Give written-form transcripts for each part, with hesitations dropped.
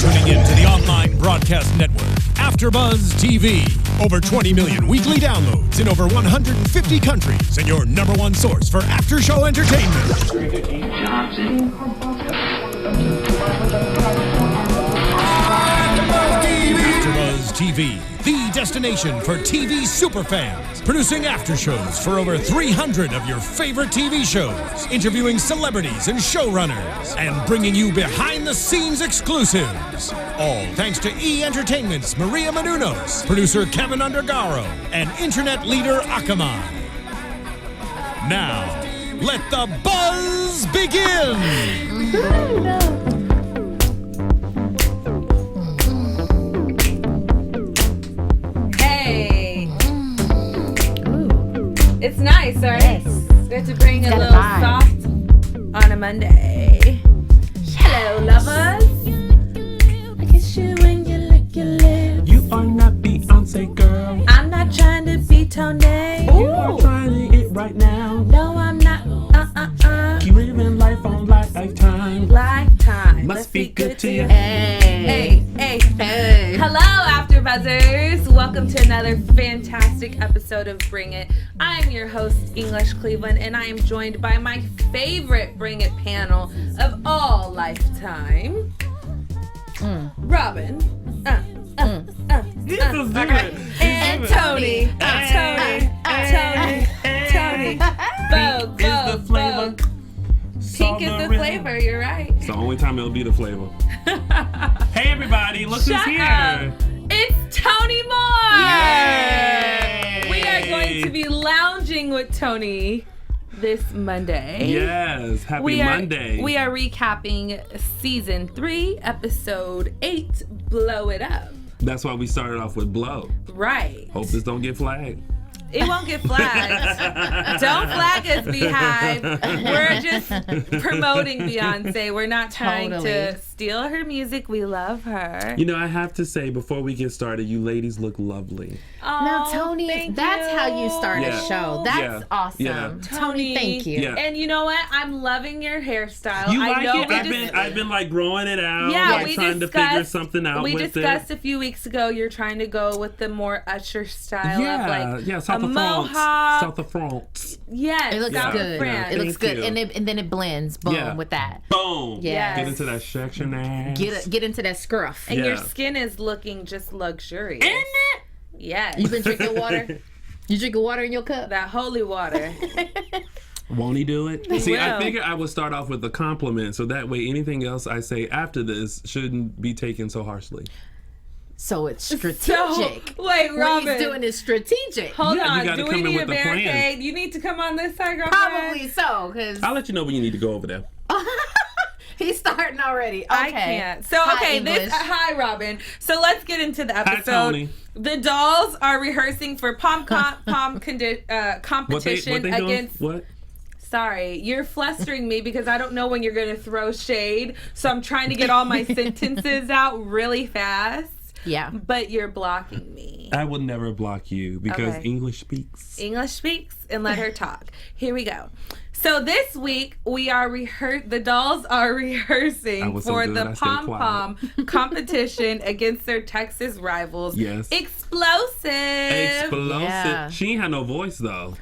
tuning in to the online broadcast network, AFTERBUZZ TV. Over 20 million weekly downloads in over 150 countries, and your number one source for after-show entertainment. AFTERBUZZ TV, the destination for TV superfans, producing after-shows for over 300 of your favorite TV shows, interviewing celebrities and showrunners, and bringing you behind-the-scenes exclusives. All thanks to E! Entertainment's Maria Menounos, producer Kevin Undergaro, and internet leader Akamai. Now, let the buzz begin! It's nice, right? Yes. Good to bring a little soft on a Monday. Hello, lovers. I kiss you when you lick your lips. You are not Beyonce, girl. I'm not trying to be Tony. You are trying it right now. No, I'm not. Keep living life on lifetime. Lifetime. Must be good to you. Hey. Hello, AfterBuzzers. Welcome to another fantastic episode of Bring It. I'm your host, English Cleveland, and I am joined by my favorite Bring It panel of all lifetime, Robin, and Tony. Vogue. Pink is the flavor, you're right. It's the only time it'll be the flavor. Hey everybody, look who's here. Up. It's Tony Moore. Yay! We are going to be lounging with Tony this Monday. Yes, happy Monday. We are recapping season 3, episode 8, Blow It Up. That's why we started off with Blow. Right. Hope this don't get flagged. It won't get flagged. Don't flag us, Beehive. We're just promoting Beyonce. We're not trying to steal her music. We love her. You know, I have to say, before we get started, you ladies look lovely. Oh, now, Tony, that's how you start a show. That's awesome. Yeah. Tony, thank you. Yeah. And you know what? I'm loving your hairstyle. You I like know it? I've been like growing it out, Yeah, like trying to figure something out with it. We discussed a few weeks ago you're trying to go with the more Usher style of like South a of mohawk. France. South of France. Yes, It looks South good. of France. It looks Thank good, you. and then it blends. Boom with that. Boom. Yes. Get into that section ass. Get into that scruff. And your skin is looking just luxurious. Isn't it? Yes. You been drinking water? You drinking water in your cup? That holy water. Won't he do it? See, I will. figured I would start off with a compliment, so that way anything else I say after this shouldn't be taken so harshly. So it's strategic. Wait, What Robin. he's doing is strategic. Hold Yeah, you on. gotta Do come we in need a with a plan. barricade? You need to come on this side, girlfriend. Probably so, because I'll let you know when you need to go over there. he's starting already. Okay. I can't. So, Hi, okay, English. Hi, Robin. So let's get into the episode. Tony. The dolls are rehearsing for competition What they doing? against. What? Sorry, you're flustering me because I don't know when you're going to throw shade. So I'm trying to get all my sentences out really fast. Yeah. But you're blocking me. I will never block you because Okay. English speaks. English speaks and let her talk. Here we go. So this week we are the dolls are rehearsing for the pom-pom competition against their Texas rivals. Yes. Explosive. Yeah. She ain't had no voice though.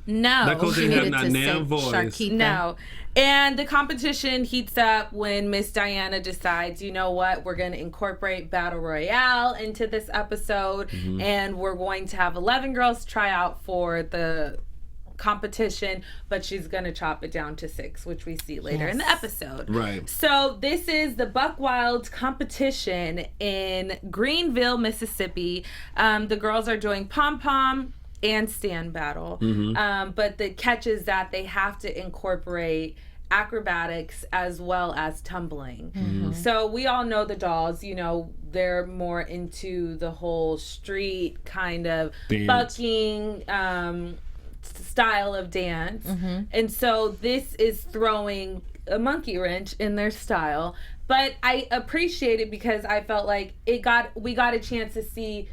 No. That coach didn't have needed not to damn say voice. Sharkeeta. No. And the competition heats up when Miss Diana decides, you know what, we're going to incorporate Battle Royale into this episode, and we're going to have 11 girls try out for the competition, but she's going to chop it down to 6, which we see later in the episode. Right. So this is the Buck Wild competition in Greenville, Mississippi. The girls are doing pom-pom and stand battle. But the catch is that they have to incorporate acrobatics as well as tumbling. So we all know the dolls, you know, they're more into the whole street kind of Dance. bucking style of dance. And so this is throwing a monkey wrench in their style. But I appreciate it because I felt like we got a chance to see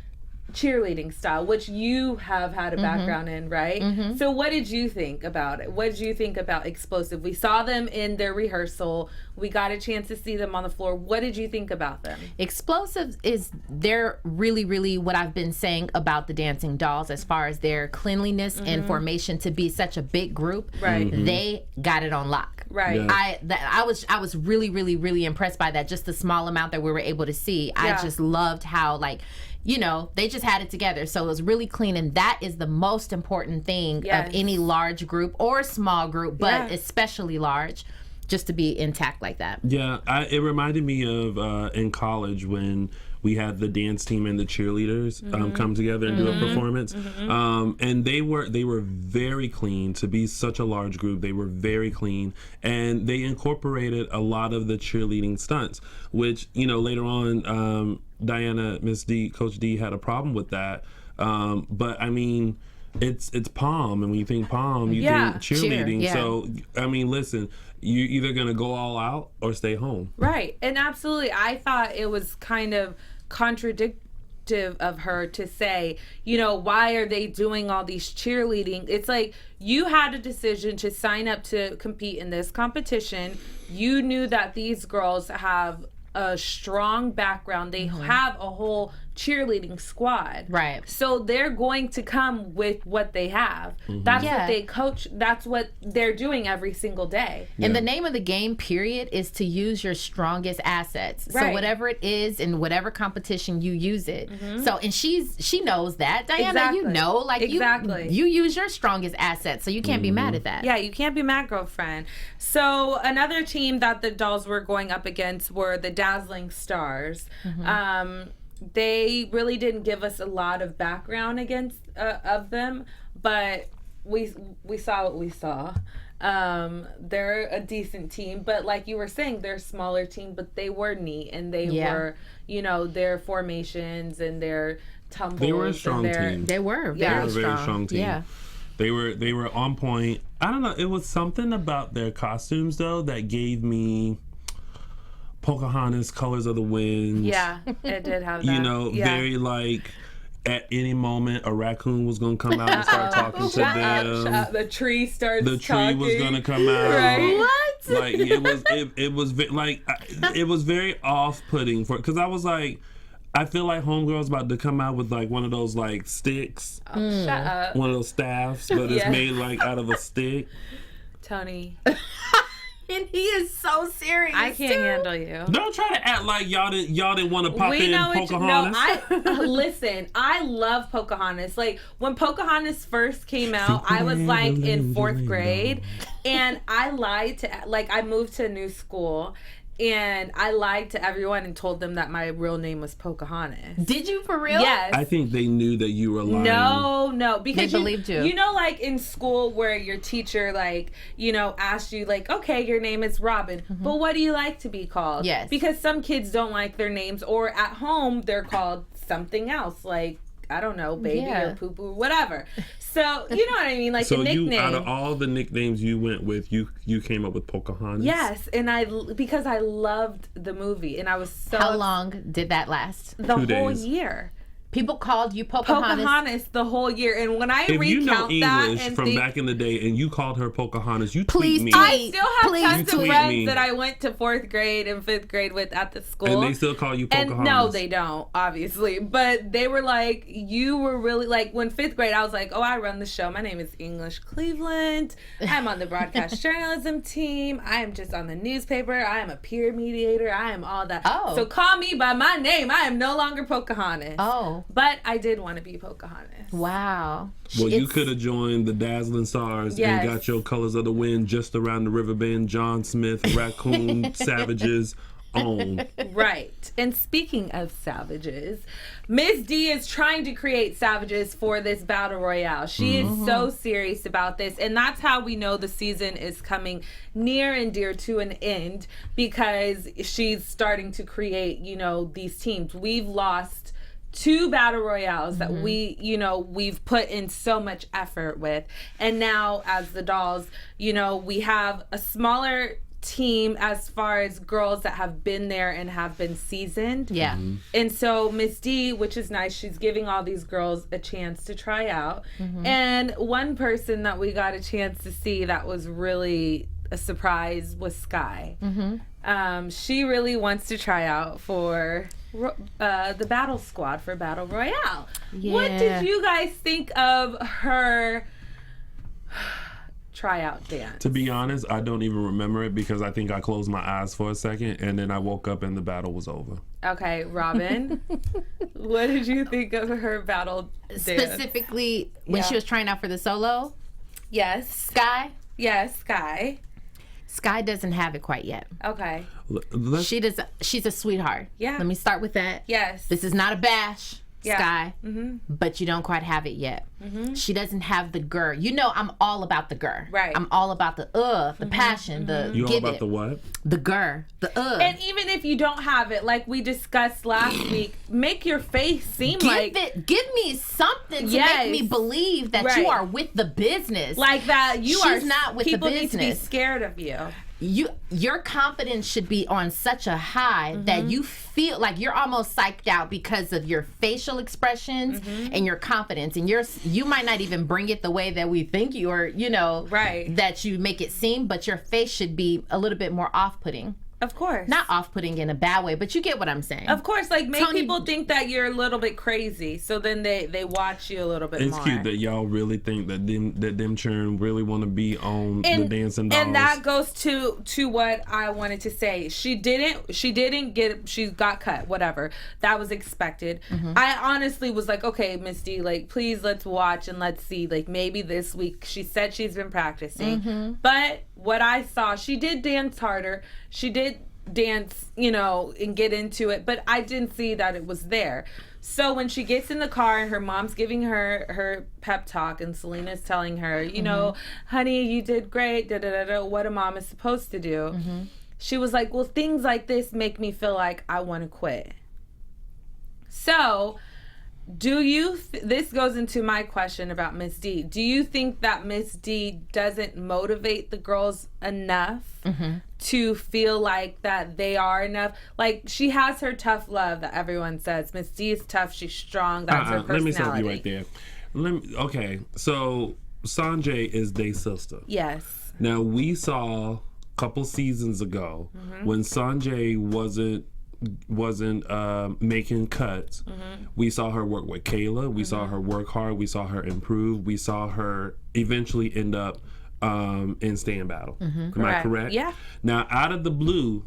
cheerleading style, which you have had a background in, right? So what did you think about it? What did you think about Explosive? We saw them in their rehearsal. We got a chance to see them on the floor. What did you think about them? Explosive is, they're really, really what I've been saying about the Dancing Dolls as far as their cleanliness and formation to be such a big group. Right. They got it on lock. Right. I was really, really, really impressed by that. Just the small amount that we were able to see. I just loved how, like, you know, they just had it together. So it was really clean. And that is the most important thing of any large group or small group, but especially large, just to be intact like that. Yeah, it reminded me of in college when we had the dance team and the cheerleaders come together and do a performance. And they were very clean. To be such a large group, they were very clean. And they incorporated a lot of the cheerleading stunts, which, you know, later on, Diana, Miss D, Coach D had a problem with that. But I mean, it's pom, and when you think pom, you think cheerleading. So I mean, listen, you're either gonna go all out or stay home. Right. And absolutely, I thought it was kind of contradictive of her to say, you know, why are they doing all these cheerleading? It's like, you had a decision to sign up to compete in this competition. You knew that these girls have a strong background. They have a whole cheerleading squad. Right. So they're going to come with what they have. That's what they coach. That's what they're doing every single day. And the name of the game, period, is to use your strongest assets. Right. So whatever it is in whatever competition, you use it. So, and she knows that. Diana, you know, like you use your strongest assets, so you can't be mad at that. Yeah, you can't be mad, girlfriend. So another team that the dolls were going up against were the Dazzling Stars. They really didn't give us a lot of background against of them, but we saw what we saw. They're a decent team, but like you were saying, they're a smaller team, but they were neat, and they were, you know, their formations and their tumbles. They were a strong team. They were very strong team. Yeah. They were on point. I don't know. It was something about their costumes though that gave me Pocahontas, Colors of the Wind. Yeah, it did have that. You know, very like at any moment a raccoon was gonna come out and start talking to them. The tree starts The tree talking. was gonna come out. Right? What? Like it was very off-putting for, because I was like, I feel like Homegirl's about to come out with like one of those like sticks. Oh, shut up. One of those staffs, but it's made like out of a stick. Tony. And he is so serious. I can't handle you. Don't try to act like y'all didn't want to pop in Pocahontas. Listen, I love Pocahontas. Like when Pocahontas first came out, I was like in 4th grade, and I lied to, like, I moved to a new school, and I lied to everyone and told them that my real name was Pocahontas. Did you for real? Yes. I think they knew that you were lying. No, because they believed you. You know, like in school where your teacher, like, you know, asked you, like, okay, your name is Robin, but what do you like to be called? Yes. Because some kids don't like their names, or at home they're called something else, like, I don't know, baby or poo poo, whatever. So you know what I mean, like a nickname. So out of all the nicknames you went with, you came up with Pocahontas. Yes, and because I loved the movie, and I was so. How long did that last? The 2 whole days. year. People called you Pocahontas. The whole year, and when I If recount you know that English and from think, back in the day, and you called her Pocahontas, you Please tweet me. I still have tons of tweet friends me. that I went to 4th grade and 5th grade with at the school. And they still call you Pocahontas. And no, they don't, obviously. But they were like, you were really, like, when 5th grade, I was like, oh, I run the show. My name is English Cleveland. I'm on the broadcast journalism team. I am just on the newspaper. I am a peer mediator. I am all that. Oh. So call me by my name. I am no longer Pocahontas. Oh. But I did want to be Pocahontas. Wow. Well, you could have joined the Dazzling Stars and got your Colors of the Wind just around the river bend, John Smith, Raccoon Savages own. Right. And speaking of savages, Miss D is trying to create savages for this battle royale. She is so serious about this, and that's how we know the season is coming near and dear to an end, because she's starting to create, you know, these teams. We've lost 2 battle royales that we've put in so much effort with, and now as the dolls, you know, we have a smaller team as far as girls that have been there and have been seasoned. Yeah. And so Miss D, which is nice, she's giving all these girls a chance to try out. And one person that we got a chance to see that was really a surprise was Sky. She really wants to try out for the Battle Squad for Battle Royale. Yeah. What did you guys think of her tryout dance? To be honest, I don't even remember it because I think I closed my eyes for a second and then I woke up and the battle was over. Okay, Robin, what did you think of her battle dance? Specifically, when she was trying out for the solo, Yes. Sky. Yes, Sky. Sky doesn't have it quite yet. Okay. She does. She's a sweetheart. Yeah. Let me start with that. Yes. This is not a bash, Yeah. Sky, but you don't quite have it yet. She doesn't have the grr. You know, I'm all about the grr. Right. I'm all about the the passion, the You all give about it, the what? the grr, the And even if you don't have it, like we discussed last week, make your face seem give me something to Yes. make me believe that Right. you are with the business. like that. You She's are not with the people need to be business. scared of you. Your confidence should be on such a high that you feel like you're almost psyched out because of your facial expressions and your confidence, and you might not even bring it the way that we think you, or Right. that you make it seem, but your face should be a little bit more off-putting. Of course. Not off-putting in a bad way, but you get what I'm saying. Of course, like make Tony- people think that you're a little bit crazy, so then they watch you a little bit It's more. cute that y'all really think that them churn really want to be on the dancing dolls. And that goes to what I wanted to say. She got cut, whatever. That was expected. I honestly was like, okay, Miss D, like please let's watch and let's see. Like maybe this week. She said she's been practicing. But what I saw, she did dance harder. She did dance, and get into it, but I didn't see that it was there. So when she gets in the car and her mom's giving her pep talk and Selena's telling her, honey, you did great, what a mom is supposed to do. She was like, well, things like this make me feel like I want to quit. So this goes into my question about Miss D. Do you think that Miss D doesn't motivate the girls enough to feel like that they are enough? Like, she has her tough love that everyone says. Miss D is tough. She's strong. That's her personality. Let me stop you right there. Okay, so Sanjay is their sister. Yes. Now, we saw a couple seasons ago when Sanjay wasn't making cuts. We saw her work with Kayla. We saw her work hard. We saw her improve. We saw her eventually end up in stand battle. Am I correct? Yeah. Now, out of the blue,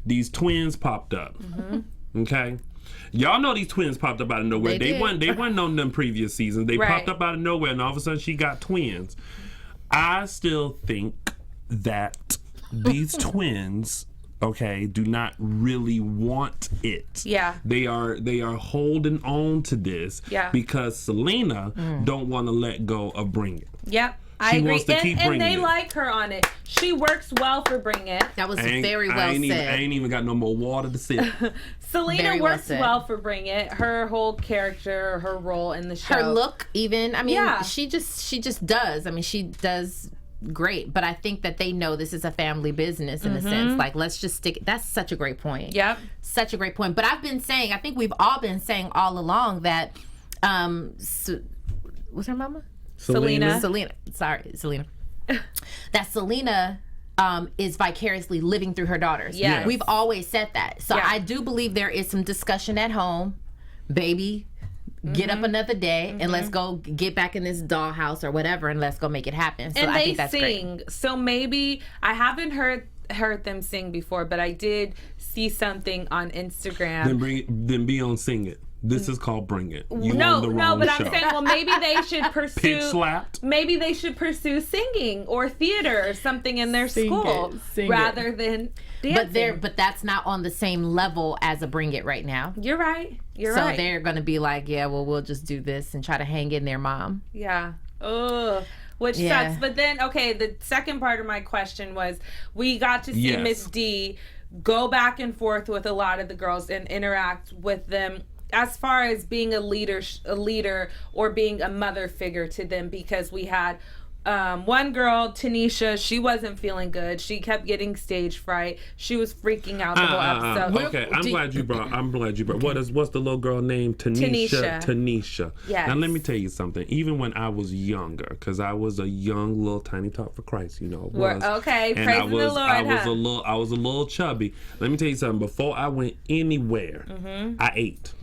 these twins popped up. Okay. Y'all know these twins popped up out of nowhere. They weren't on them previous seasons. They popped up out of nowhere, and all of a sudden she got twins. I still think that these twins, do not really want it. Yeah. They are holding on to this because Selena don't want to let go of Bring It. Yep. I agree. Wants to keep and Bring they It. like her on it. She works well for Bring It. That was very well I said. ain't even got no more water to sip. Selena Very well works said. well for Bring It. Her whole character, her role in the show. Her look, even. I mean, Yeah. she just does. I mean, she does great. But I think that they know this is a family business in a sense. Like, let's just stick. That's such a great point. Yep. Such a great point. But I've been saying, I think we've all been saying all along that, what's her mama? Selena. Sorry, Selena. That Selena is vicariously living through her daughters. Yes. We've always said that. So Yeah. I do believe there is some discussion at home. Baby, get up another day and let's go get back in this dollhouse or whatever and let's go make it happen. So And I they think that's sing. great. So maybe I haven't heard them sing before, but I did see something on Instagram. Then be on Sing It. This is called Bring It. You No, on the wrong but show. I'm saying, well, maybe they should pursue. Pig slapped. Maybe they should pursue singing or theater or something in their school rather than dancing. But that's not on the same level as a Bring It right now. You're right. You're So right. they're going to be like, yeah, well, we'll just do this and try to hang in there, mom. Yeah. Ugh. Which Yeah. sucks. But then, okay, the second part of my question was, we got to see Yes. Miss D go back and forth with a lot of the girls and interact with them as far as being a leader or being a mother figure to them, because we had one girl, Tanisha, she wasn't feeling good. She kept getting stage fright. She was freaking out the whole episode. Okay, I'm glad you brought. What's the little girl named? Tanisha. Yes. Now let me tell you something. Even when I was younger, because I was a young little tiny talk for Christ, Okay, and praise the Lord. I was a little chubby. Let me tell you something. Before I went anywhere, I ate.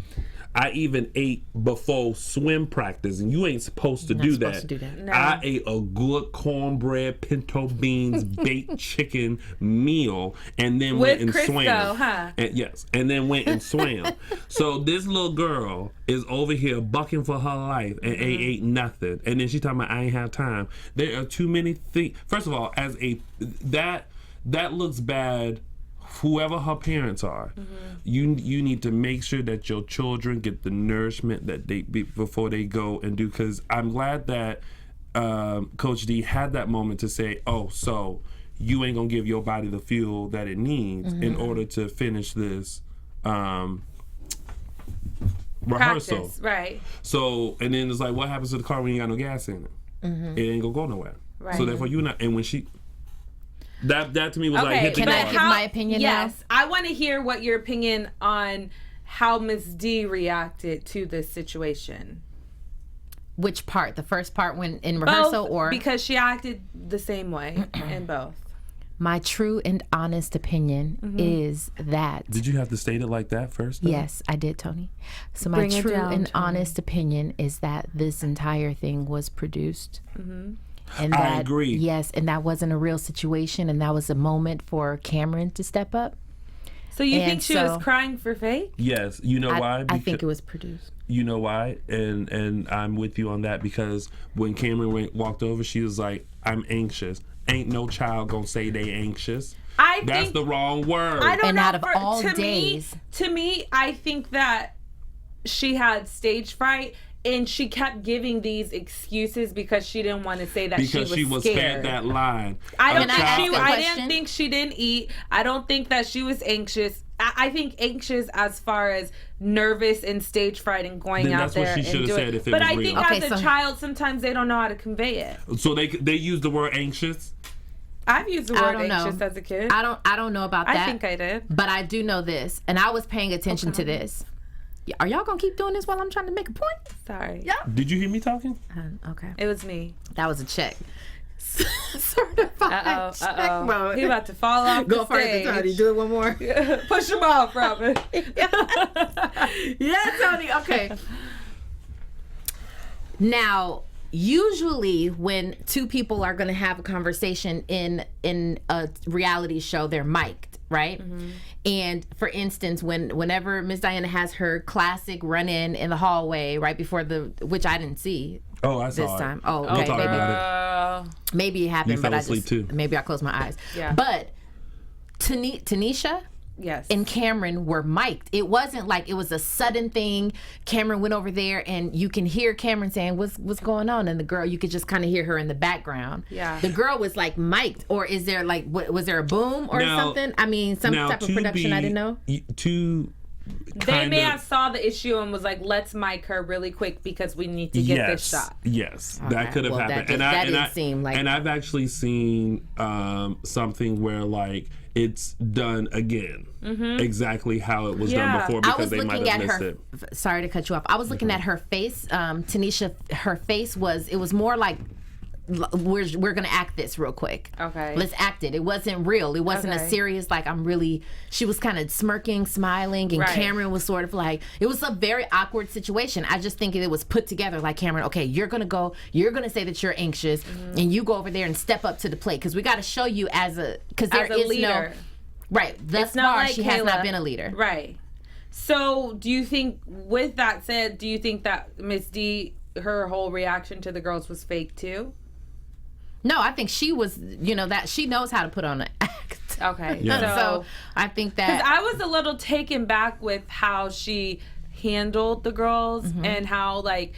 I even ate before swim practice, and you ain't supposed to do that. No. I ate a good cornbread, pinto beans, baked chicken meal, and then went and swam. Huh? And then went and swam. So this little girl is over here bucking for her life and ate nothing, and then she talking about I ain't have time. There are too many things. First of all, that looks bad. Whoever her parents are, you need to make sure that your children get the nourishment that before they go and do. Because I'm glad that Coach D had that moment to say, "Oh, so you ain't gonna give your body the fuel that it needs in order to finish this rehearsal." Practice, right? So, and then it's like, what happens to the car when you got no gas in it? It ain't gonna go nowhere. Right. So therefore, you not. And when she. That to me was like hit the Can I guard. give my opinion now? Yes, I want to hear what your opinion on how Miss D reacted to this situation. Which part? The first part when in rehearsal, Both, or because she acted the same way in both. my true and honest opinion is that. Did you have to state it like that first, though? Yes, I did, Tony. So my Bring it true down, and Tony. honest opinion is that this entire thing was produced. And that, I agree. Yes, and that wasn't a real situation, and that was a moment for Cameron to step up. So you And think she so- was crying for fake? Yes. You know why? I think it was produced. You know why? And I'm with you on that, because when Cameron walked over, she was like, I'm anxious. Ain't no child gonna say they anxious. That's think the wrong word. I don't And know. out of all to days. me, I think that she had stage fright, and she kept giving these excuses because she didn't want to say that because she was fed scared. that line. I don't Can I think ask she. a I question? didn't think she didn't eat. I don't think that she was anxious. I think anxious as far as nervous and stage fright and going Then out that's what there she and should have doing. said if it but was I real. think Okay, as a so- child, sometimes they don't know how to convey it. So they use the word anxious. I've used the I word don't know. anxious as a kid. I don't know about that. I think I did. But I do know this, and I was paying attention to this. Are y'all gonna keep doing this while I'm trying to make a point? Sorry. Yeah. Did you hear me talking? Okay. It was me. That was a check. Certified check mode. He about to fall off Go the first, stage. Tony. Do it one more. Push him off, Robin. Yeah, Tony. Okay. Now, usually when two people are going to have a conversation in a reality show, they're mic'd, right? And for instance, whenever Miss Diana has her classic run-in in the hallway right before which I didn't see Oh, I saw this it. time. Oh, We'll okay. talk about it. Maybe it happened, You but fell I asleep just too. maybe I closed my eyes. Yeah. But Tanisha Yes. and Cameron were mic'd. It wasn't like it was a sudden thing. Cameron went over there, and you can hear Cameron saying, "What's going on?" And the girl, you could just kind of hear her in the background. Yeah. The girl was like mic'd, or is there like was there a boom or Now- something? I mean, some Now, type of to production I didn't know. They may have saw the issue and was like, "Let's mic her really quick because we need to get this shot." Yes, Okay, that could have well, that happened. just- that didn't seem like- And I've actually seen something where like it's done again, exactly how it was done Yeah. before, I because was they might looking have at missed her. it. Sorry to cut you off. I was looking at her face. Tanisha, her face was more like we're gonna act this real quick. Okay. Let's act it. It wasn't real. It wasn't Okay. a serious like I'm really. She was kind of smirking, smiling, and Right. Cameron was sort of like it was a very awkward situation. I just think it was put together like Cameron. Okay, you're gonna go. You're gonna say that you're anxious, and you go over there and step up to the plate because we got to show you because there As a is leader. no right. Thus It's not far, like she has not Kayla. been a leader. Right. So, do you think, with that said, do you think that Miss D, her whole reaction to the girls was fake too? No, I think she was. That she knows how to put on an act. Okay. Yeah. So I think Because that I was a little taken back with how she handled the girls and how, like,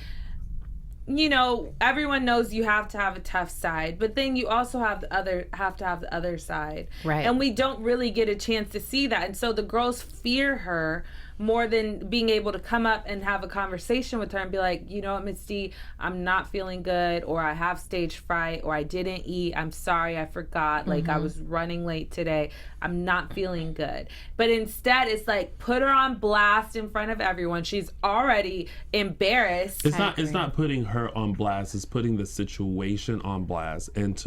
everyone knows you have to have a tough side, but then you also have to have the other side. Right. And we don't really get a chance to see that. And so the girls fear her more than being able to come up and have a conversation with her and be like, you know what, Miss D, I'm not feeling good, or I have stage fright, or I didn't eat. I'm sorry, I forgot. Like, I was running late today. I'm not feeling good. But instead, it's like, put her on blast in front of everyone. She's already embarrassed. It's not putting her on blast. It's putting the situation on blast. And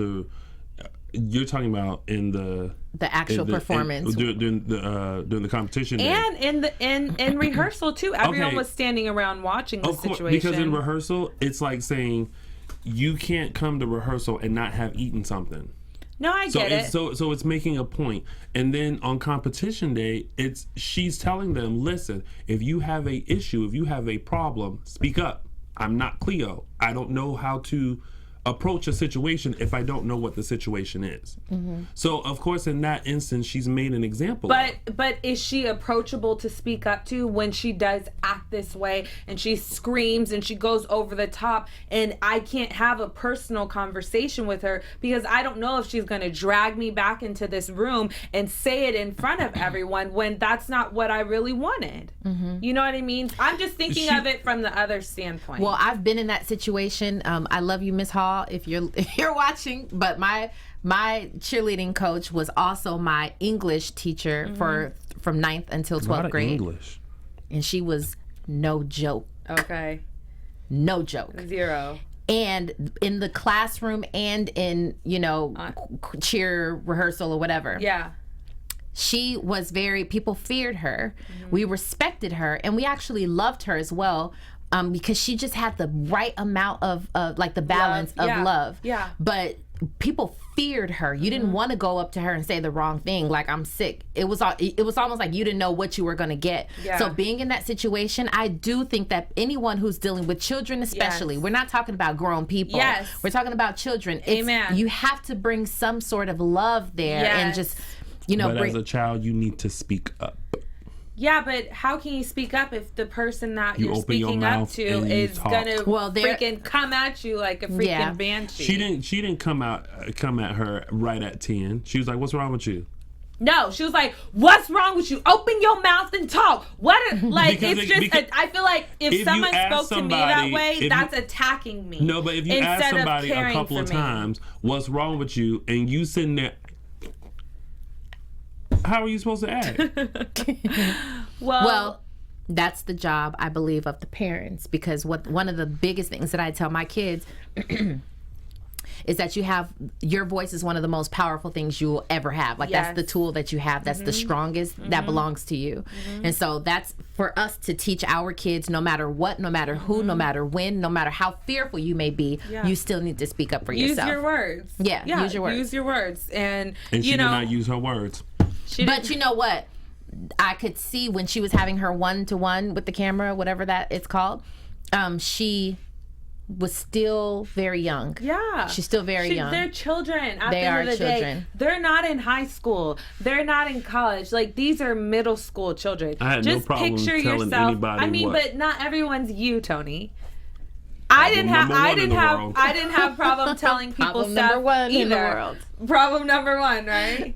you're talking about in the actual performance during the competition day. And in rehearsal too. Everyone was standing around watching the situation. Because in rehearsal, it's like saying you can't come to rehearsal and not have eaten something. No, I get it. So it's making a point. And then on competition day, she's telling them, listen, if you have a issue, if you have a problem, speak up. I'm not Cleo. I don't know how to approach a situation if I don't know what the situation is. So of course in that instance she's made an example. But is she approachable to speak up to when she does act this way and she screams and she goes over the top, and I can't have a personal conversation with her because I don't know if she's going to drag me back into this room and say it in front of everyone when that's not what I really wanted. You know what I mean? I'm just thinking of it from the other standpoint. Well, I've been in that situation. I love you, Miss Hall, if you're watching, but my cheerleading coach was also my English teacher from 9th until 12th grade. English. And she was no joke. Okay. No joke. Zero. And in the classroom and in, cheer rehearsal or whatever. Yeah. She was people feared her. We respected her, and we actually loved her as well. Because she just had the right amount of like the balance of love. Yeah. But people feared her. You didn't want to go up to her and say the wrong thing, like I'm sick. It was almost like you didn't know what you were going to get. Yeah. So being in that situation, I do think that anyone who's dealing with children especially, we're not talking about grown people. Yes. We're talking about children. Amen. You have to bring some sort of love there and just, But as a child, you need to speak up. Yeah, but how can you speak up if the person that you're speaking up to is gonna freaking come at you like a freaking banshee? She didn't come at her right at 10. She was like, "What's wrong with you?" No, she was like, "What's wrong with you? Open your mouth and talk." I feel like if someone spoke to me that way, that's attacking me. No, but if you ask somebody a couple of times, "What's wrong with you?" and you sitting there, how are you supposed to act? Well, that's the job, I believe, of the parents, because one of the biggest things that I tell my kids is that your voice is one of the most powerful things you will ever have. Like, that's the tool that you have. That's the strongest that belongs to you. And so that's for us to teach our kids, no matter what, no matter who, no matter when, no matter how fearful you may be, you still need to speak up for yourself. Use your words. Yeah, use your words. Use your words. And she did not use her words. But you know what? I could see when she was having her one-to-one with the camera, whatever that it's called, she was still very young. Yeah. She's still very young. They're children. At the end of the day, they're not in high school. They're not in college. Like, these are middle school children. I had no problem telling anybody but not everyone's you, Tony. I didn't have problem telling people problem stuff number one either. in the world. Problem number one, right?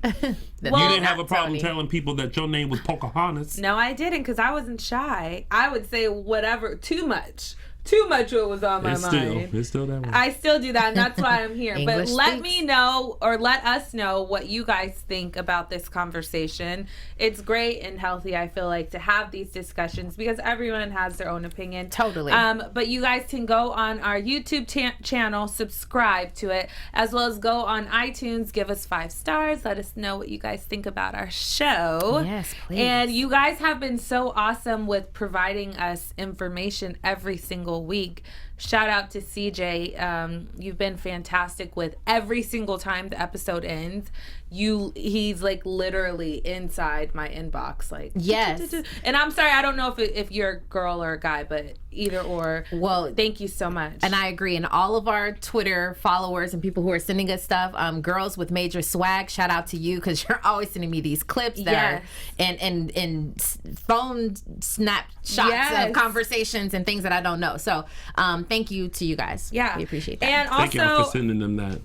You didn't have a problem telling people that your name was Pocahontas. No, I didn't, because I wasn't shy. I would say whatever, too much what was on my mind. It's still that way. I still do that, and that's why I'm here. But let me know, or let us know, what you guys think about this conversation. It's great and healthy, I feel like, to have these discussions, because everyone has their own opinion. Totally. But you guys can go on our YouTube channel, subscribe to it, as well as go on iTunes, give us 5 stars, let us know what you guys think about our show. Yes, please. And you guys have been so awesome with providing us information every single week. Shout out to CJ. You've been fantastic with every single time the episode ends. He's like literally inside my inbox, like, yes. And I'm sorry, I don't know if you're a girl or a guy, but either or. Well, thank you so much. And I agree. And all of our Twitter followers and people who are sending us stuff, girls with major swag, shout out to you, because you're always sending me these clips that are and phone snapshots of conversations and things that I don't know. So thank you to you guys. Yeah, we appreciate that. And also, thank y'all for sending them that.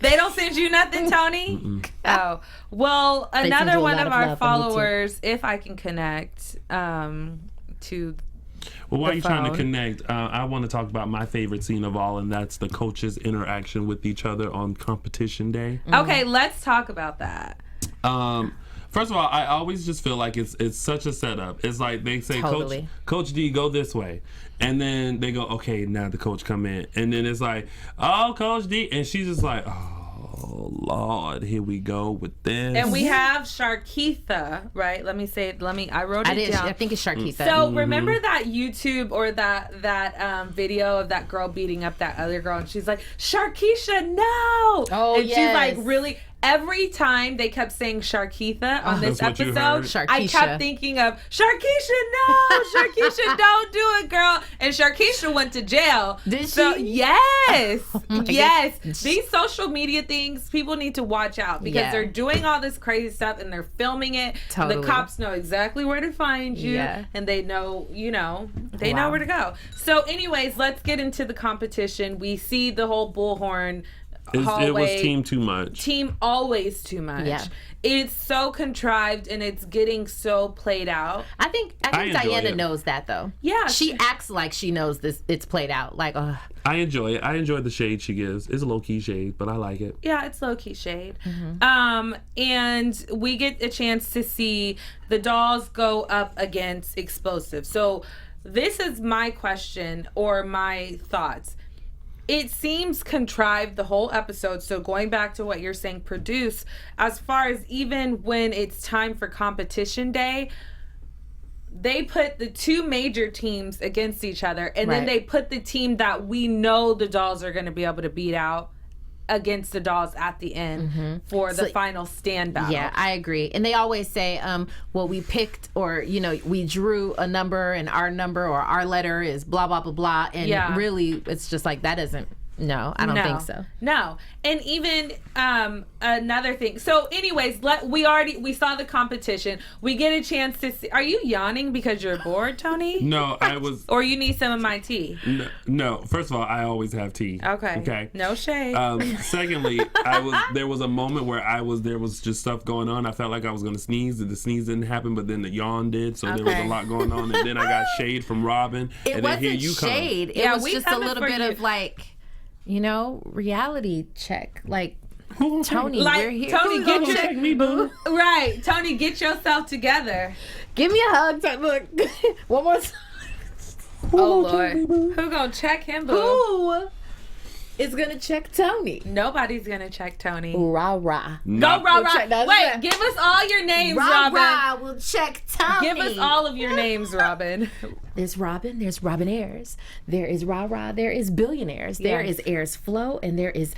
They don't send you nothing, Tony? Oh, well, another do a one lot of of our love followers, if I can connect to Well, while the you're trying to phone. connect, I want to talk about my favorite scene of all, and that's the coaches' interaction with each other on competition day. Okay, let's talk about that. First of all, I always just feel like it's such a setup. It's like they say, Totally. Coach D, go this way. And then they go, okay, now the coach come in. And then it's like, oh, Coach D. And she's just like, oh, Lord, here we go with this. And we have Sharkeitha, right? Let me say it. I wrote it down. I think it's Sharkeitha. So remember that YouTube or that video of that girl beating up that other girl, and she's like, Sharkeisha, no! Oh, and she's like, yes. really. Every time they kept saying Sharkeitha on this That's what you episode, heard? I Sharkeisha. kept thinking of Sharkeisha, no, Sharkeisha, don't do it, girl. And Sharkeisha went to jail. Did So she? yes, my yes. goodness. These social media things, people need to watch out because Yeah. they're doing all this crazy stuff and they're filming it. Totally. The cops know exactly where to find you, Yeah. and they know, they know Wow. where to go. So, anyways, let's get into the competition. We see the whole bullhorn. It Hallway. was team too much. Team always too much. Yeah. It's so contrived and it's getting so played out. I think I enjoy Diana it. knows that though. Yeah. She acts like she knows this. It's played out. Like, I enjoy it. I enjoy the shade she gives. It's a low-key shade, but I like it. Yeah, it's low-key shade. Mm-hmm. And we get a chance to see the dolls go up against explosive. So this is my question or my thoughts. It seems contrived the whole episode. So going back to what you're saying, produce, as far as even when it's time for competition day, they put the two major teams against each other, and then Right. they put the team that we know the dolls are going to be able to beat out against the dolls at the end for the final stand battle. yeah, I agree. And they always say, well, we picked or, we drew a number and our number or our letter is blah, blah, blah, blah. And Yeah. really, it's just like, that isn't, no, I don't think so. No. And even another thing. So anyways, we saw the competition. We get a chance to see. Are you yawning because you're bored, Tony? No, I was... Or you need some of my tea? No, first of all, I always have tea. Okay. No shade. Secondly, there was a moment where there was just stuff going on. I felt like I was going to sneeze, and the sneeze didn't happen, but then the yawn did, so there was a lot going on. And then I got shade from Robin, and then here you come. Shade. Yeah, It was we just a coming little for bit you. of like, reality check. Like, Tony, Like, we're here. Tony, get your Check me, boo. right. Tony, get yourself together. Give me a hug. Look, one more time. Oh Lord, who gonna check him, boo? Who is gonna check Tony? Nobody's gonna check Tony. Rah rah. Go, rah, rah. check that. Wait, give us all your names, Rah Robin. rah. We'll check Tony. Give us all of your names, Robin. There's Robin. There's Robin Ayers. There is Rah Rah. There is Billionaires. There Yes. is Ayers Flow, and there is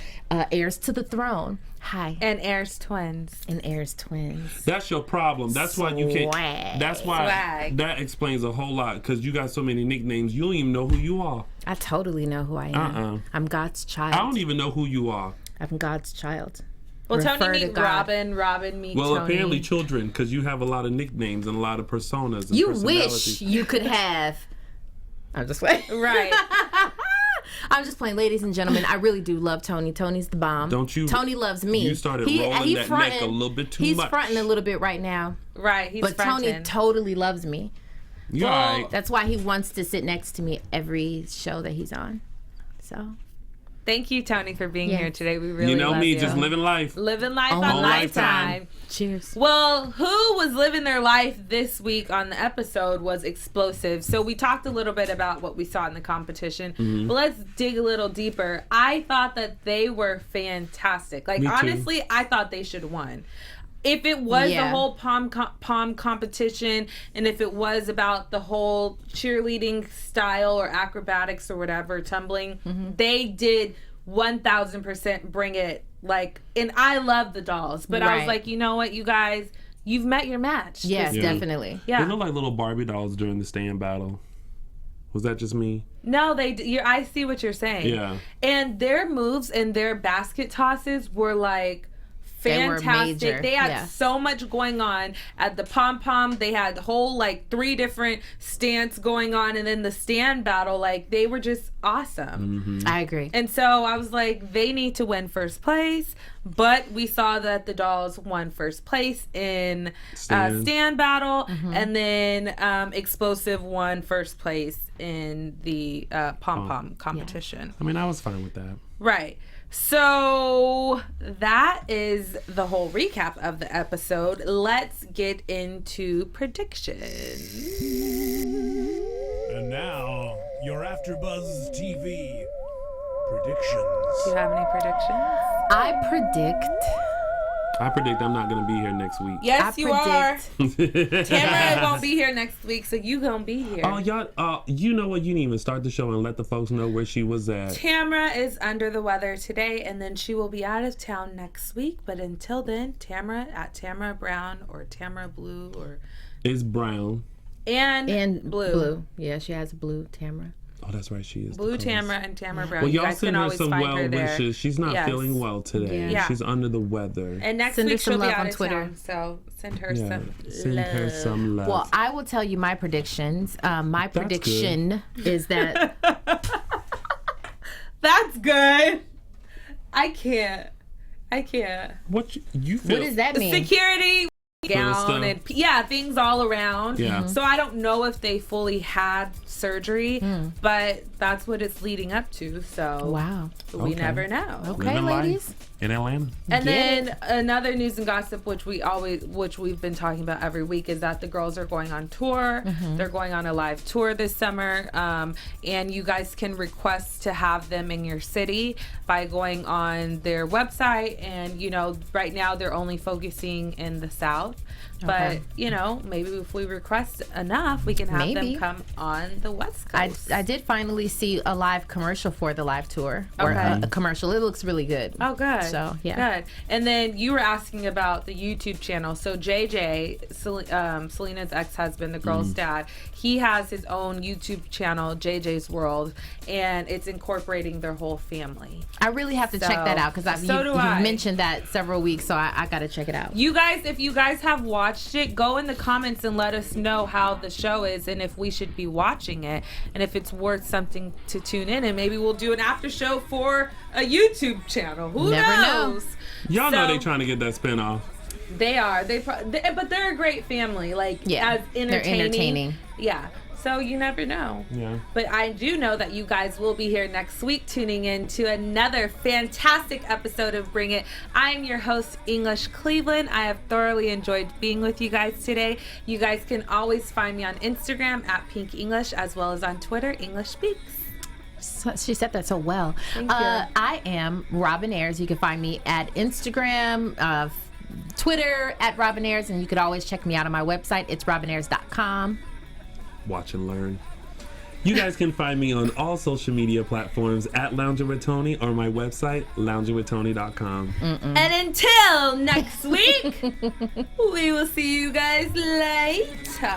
Heirs to the Throne. Hi. And Ayers twins. And Ayers Twins. That's your problem. That's why you can't. Swag. That's why Swag. that explains a whole lot, because you got so many nicknames. You don't even know who you are. I totally know who I am. I'm God's child. I don't even know who you are. I'm God's child. Well, Refer Tony to meet God. Robin meet Well, Tony. apparently children, because you have a lot of nicknames and a lot of personas. And You personalities. wish you could have. I'm just playing. Right. I'm just playing, ladies and gentlemen. I really do love Tony. Tony's the bomb. Don't you- Tony loves me. you started rolling that neck a little bit too he's much. He's fronting a little bit right now, Right. He's but fronting. Tony totally loves me. You Well, all right. That's why he wants to sit next to me every show that he's on. So Thank you, Tony, for being Yes. here today. We really You know love me, you. just living life. Living life On on Lifetime. Lifetime. cheers. Well, who was living their life this week on the episode was Explosive. So we talked a little bit about what we saw in the competition, Mm-hmm. but let's dig a little deeper. I thought that they were fantastic. Like, Me too. honestly, I thought they should have won. If it was the Yeah. whole pom competition, and if it was about the whole cheerleading style or acrobatics or whatever, tumbling, they did 1000% bring it. Like, and I love the dolls, but I was Right. like, you know what, you guys, you've met your match. Yes, Yeah. definitely. They Yeah. look like little Barbie dolls during the stand battle. Was that just me? No, I see what you're saying. Yeah. And their moves and their basket tosses were like fantastic. They were major. They had Yeah. so much going on at the pom pom. They had the whole like 3 different stance going on, and then the stand battle. Like they were just awesome. I agree. And so I was like, they need to win first place. But we saw that the dolls won first place in stand battle, and then Explosive won first place in the pom pom competition. I mean, I was fine with that. Right. So that is the whole recap of the episode. Let's get into predictions. And now, your AfterBuzz TV predictions. Do you have any predictions? I predict I'm not going to be here next week. Yes, you are. predict Tamara won't be here next week, so you gonna be here. Oh, y'all, you know what? You didn't even start the show and let the folks know where she was at. Tamara is under the weather today, and then she will be out of town next week. But until then, Tamara at Tamara Brown or Tamara Blue or It's Brown. and Blue. Yeah, she has blue Tamara. Oh, that's right. She is. Blue Tamara and Tamara Brown. Well, You y'all guys can send her always some find well her there. wishes. She's not Yes. feeling well today. Yeah. She's under the weather. And next Send her week some she'll be love out on of Twitter. town, so send her Yeah, some send love. her some love. Well, I will tell you my predictions. My prediction is that That's good. I can't. What you feel? what does that mean? Security gown stuff. and things all around. Yeah. So I don't know if they fully had surgery, but that's what it's leading up to. So Wow. we Okay. never know. Okay, Living life ladies. in Atlanta. And Get then another news and gossip, which we've been talking about every week, is that the girls are going on tour. They're going on a live tour this summer, and you guys can request to have them in your city by going on their website. And right now they're only focusing in the South, but maybe if we request enough, we can have them come on the West Coast. I did finally see a live commercial for the live tour. Or Okay. a commercial. It looks really good. Oh, good. So, yeah. Good. And then you were asking about the YouTube channel. So JJ, Selena's ex-husband, the girl's dad, he has his own YouTube channel, JJ's World, and it's incorporating their whole family. I really have to check that out because So do I. you've mentioned that several weeks, so I got to check it out. You guys, if you guys have watched it, go in the comments and let us know how the show is and if we should be watching it and if it's worth something to tune in, and maybe we'll do an after show for a YouTube channel. Who Never know. knows? Y'all know So- they trying to get that spinoff. They are. But they're a great family. Like, Yeah, as they're entertaining. entertaining. Yeah. So you never know. Yeah. But I do know that you guys will be here next week tuning in to another fantastic episode of Bring It. I'm your host, English Cleveland. I have thoroughly enjoyed being with you guys today. You guys can always find me on Instagram at Pink English, as well as on Twitter, English Speaks. She said that so well. Thank you. I am Robin Ayers. You can find me at Instagram, Twitter at Robin Ayers, and you could always check me out on my website. It's robinayers.com. Watch and learn. You guys can find me on all social media platforms at Lounging with Tony or my website, loungingwithtony.com. And until next week, we will see you guys later.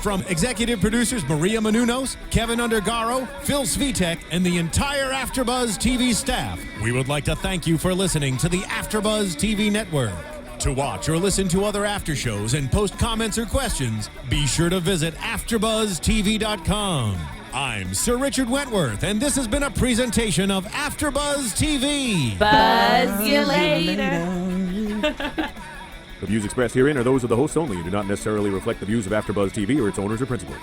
From executive producers Maria Menounos, Kevin Undergaro, Phil Svitek, and the entire AfterBuzz TV staff, we would like to thank you for listening to the AfterBuzz TV network. To watch or listen to other after shows and post comments or questions, be sure to visit AfterBuzzTV.com. I'm Sir Richard Wentworth, and this has been a presentation of AfterBuzz TV. Buzz you later. The views expressed herein are those of the hosts only and do not necessarily reflect the views of AfterBuzz TV or its owners or principals.